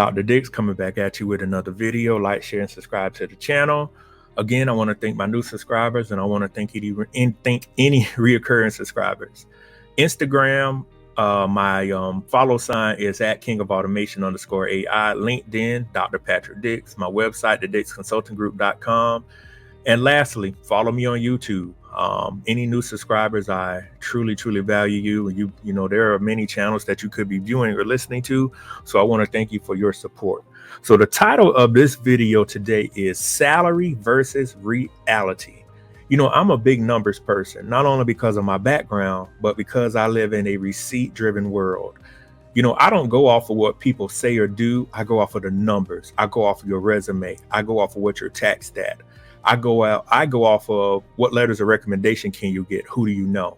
Dr. Dix coming back at you with another video. Like, share, and subscribe to the channel. Again, I want to thank my new subscribers, and I want to thank any reoccurring subscribers. Instagram, my follow sign is at King of Automation _AI. LinkedIn, Dr. Patrick Dix. My website, thedixconsultinggroup.com. And lastly, follow me on YouTube. Any new subscribers, I truly value you. You know, there are many channels that you could be viewing or listening to. So I want to thank you for your support. So the title of this video today is Salary versus Reality. You know, I'm a big numbers person, not only because of my background, but because I live in a receipt-driven world. You know, I don't go off of what people say or do. I go off of the numbers. I go off of your resume. I go off of what you're taxed at. I go off of what letters of recommendation can you get? Who do you know?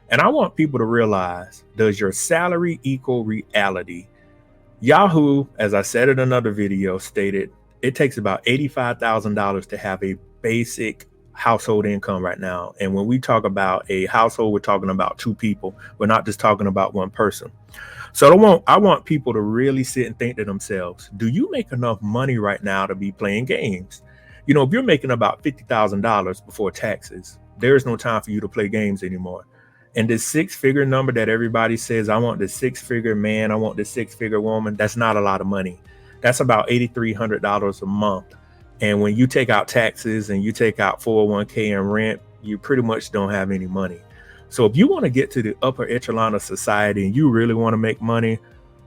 And I want people to realize, does your salary equal reality? Yahoo, as I said in another video, stated it takes about $85,000 to have a basic household income right now. And when we talk about a household, we're talking about two people. We're not just talking about one person. So I want people to really sit and think to themselves, do you make enough money right now to be playing games? You know, if you're making about $50,000 before taxes, there is no time for you to play games anymore. And this six-figure number that everybody says, I want the six-figure man, I want the six-figure woman, that's not a lot of money. That's about $8,300 a month. And when you take out taxes and you take out 401k and rent, you pretty much don't have any money. So if you want to get to the upper echelon of society and you really want to make money,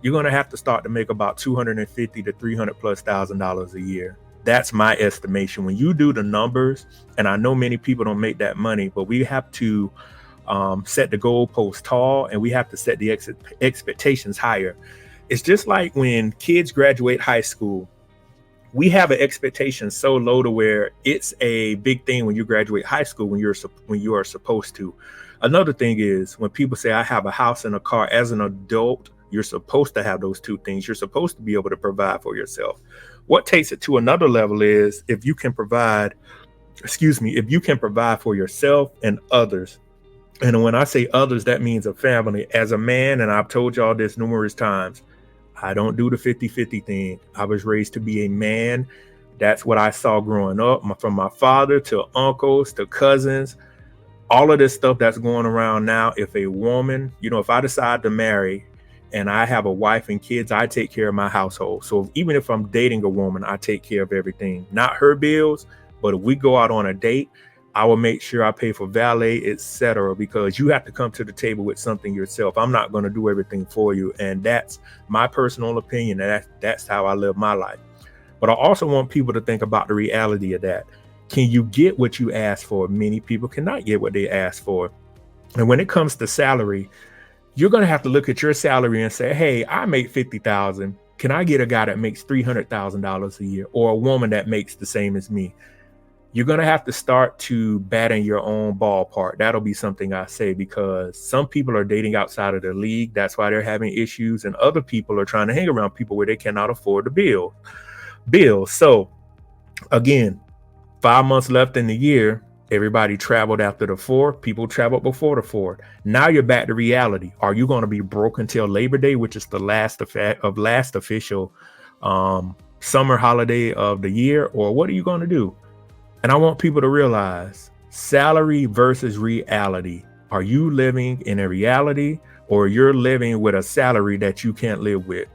you're going to have to start to make about $250,000 to $300,000+ a year. That's my estimation. When you do the numbers, and I know many people don't make that money, but we have to set the goalpost tall, and we have to set the expectations higher. It's just like when kids graduate high school, we have an expectation so low to where it's a big thing when you graduate high school when you are supposed to. Another thing is when people say I have a house and a car. As an adult, you're supposed to have those two things. You're supposed to be able to provide for yourself. What takes it to another level is if you can provide for yourself and others. And when I say others, that means a family. As a man, and I've told y'all this numerous times, I don't do the 50-50 thing. I was raised to be a man. That's what I saw growing up, from my father to uncles to cousins. All of this stuff that's going around now, if a woman, you know, if I decide to marry and I have a wife and kids, I take care of my household. So even if I'm dating a woman, I take care of everything, not her bills, but if we go out on a date, I will make sure I pay for valet, etc., because you have to come to the table with something yourself. I'm not going to do everything for you. And that's my personal opinion. And that's how I live my life. But I also want people to think about the reality of that. Can you get what you ask for? Many people cannot get what they ask for. And when it comes to salary, you're going to have to look at your salary and say, hey, I make $50,000. Can I get a guy that makes $300,000 a year, or a woman that makes the same as me? You're going to have to start to bat in your own ballpark. That'll be something I say, because some people are dating outside of their league. That's why they're having issues. And other people are trying to hang around people where they cannot afford the bills. So again, 5 months left in the year. Everybody traveled after the 4. People traveled before the 4. Now you're back to reality. Are you going to be broke until Labor Day, which is the last official summer holiday of the year? Or what are you going to do? And I want people to realize salary versus reality. Are you living in a reality, or you're living with a salary that you can't live with?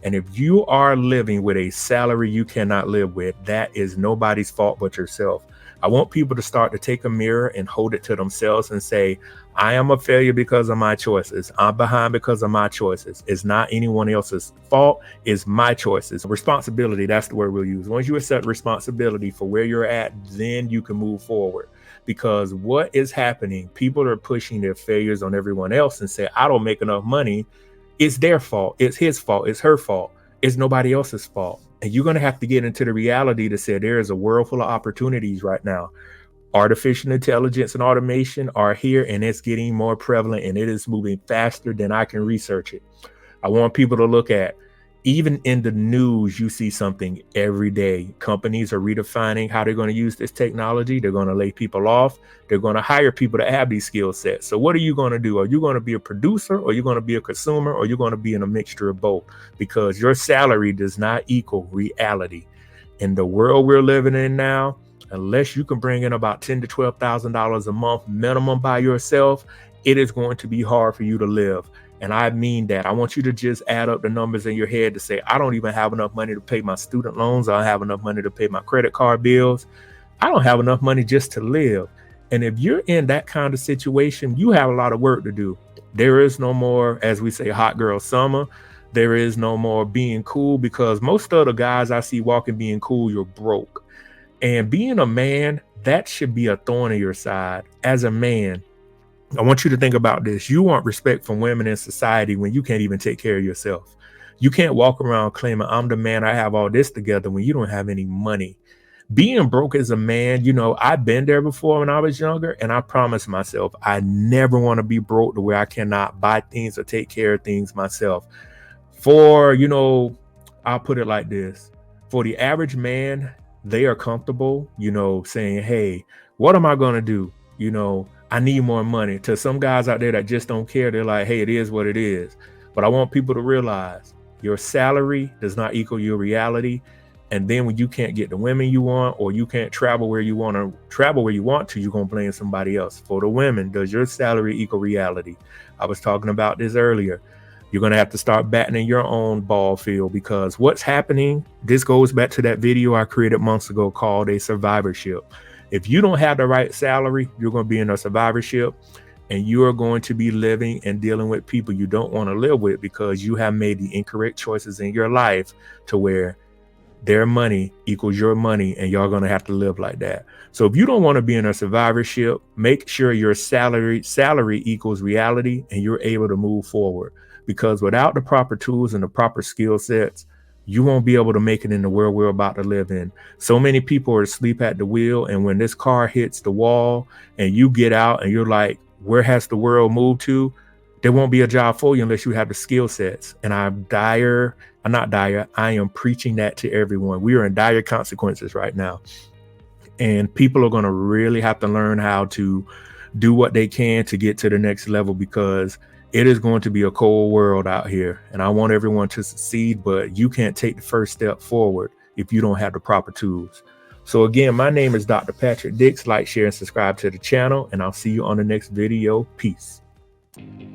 And if you are living with a salary you cannot live with, that is nobody's fault but yourself. I want people to start to take a mirror and hold it to themselves and say, I am a failure because of my choices. I'm behind because of my choices. It's not anyone else's fault. It's my choices. Responsibility, that's the word we'll use. Once you accept responsibility for where you're at, then you can move forward. Because what is happening, people are pushing their failures on everyone else and say, I don't make enough money. It's their fault. It's his fault. It's her fault. It's nobody else's fault. And you're going to have to get into the reality to say there is a world full of opportunities right now. Artificial intelligence and automation are here, and it's getting more prevalent, and it is moving faster than I can research it. I want people to look at, Even in the news, you see something every day. Companies are redefining how they're going to use this technology. They're going to lay people off. They're going to hire people to have these skill sets. So what are you going to do? Are you going to be a producer, or are you going to be a consumer, or are you going to be in a mixture of both? Because your salary does not equal reality. In the world we're living in now, unless you can bring in about $10,000 to $12,000 a month minimum by yourself, it is going to be hard for you to live. And I mean that. I want you to just add up the numbers in your head to say, I don't even have enough money to pay my student loans. I don't have enough money to pay my credit card bills. I don't have enough money just to live. And if you're in that kind of situation, you have a lot of work to do. There is no more, as we say, hot girl summer. There is no more being cool, because most of the guys I see walking being cool, you're broke. And being a man, that should be a thorn in your side. As a man, I want you to think about this. You want respect from women in society when you can't even take care of yourself. You can't walk around claiming I'm the man, I have all this together, when you don't have any money. Being broke as a man, I've been there before when I was younger, and I promised myself I never want to be broke to where I cannot buy things or take care of things myself. I'll put it like this. For the average man, they are comfortable, saying, hey, what am I going to do? I need more money. To some guys out there that just don't care, they're like, hey, it is what it is. But I want people to realize your salary does not equal your reality. And then when you can't get the women you want, or you can't travel where you want to, you're going to blame somebody else. For the women, does your salary equal reality? I was talking about this earlier. You're going to have to start batting in your own ball field, because what's happening, this goes back to that video I created months ago called a survivorship. If you don't have the right salary, you're going to be in a survivorship, and you are going to be living and dealing with people you don't want to live with, because you have made the incorrect choices in your life to where their money equals your money, and y'all going to have to live like that. So if you don't want to be in a survivorship, make sure your salary equals reality, and you're able to move forward, because without the proper tools and the proper skill sets, you won't be able to make it in the world we're about to live in. So many people are asleep at the wheel, and when this car hits the wall and you get out and you're like, where has the world moved to? There won't be a job for you unless you have the skill sets. And I am preaching that to everyone. We are in dire consequences right now. And people are going to really have to learn how to do what they can to get to the next level, because it is going to be a cold world out here. And I want everyone to succeed, but you can't take the first step forward if you don't have the proper tools. So again, my name is Dr. Patrick Dix. Like, share, and subscribe to the channel, and I'll see you on the next video. Peace.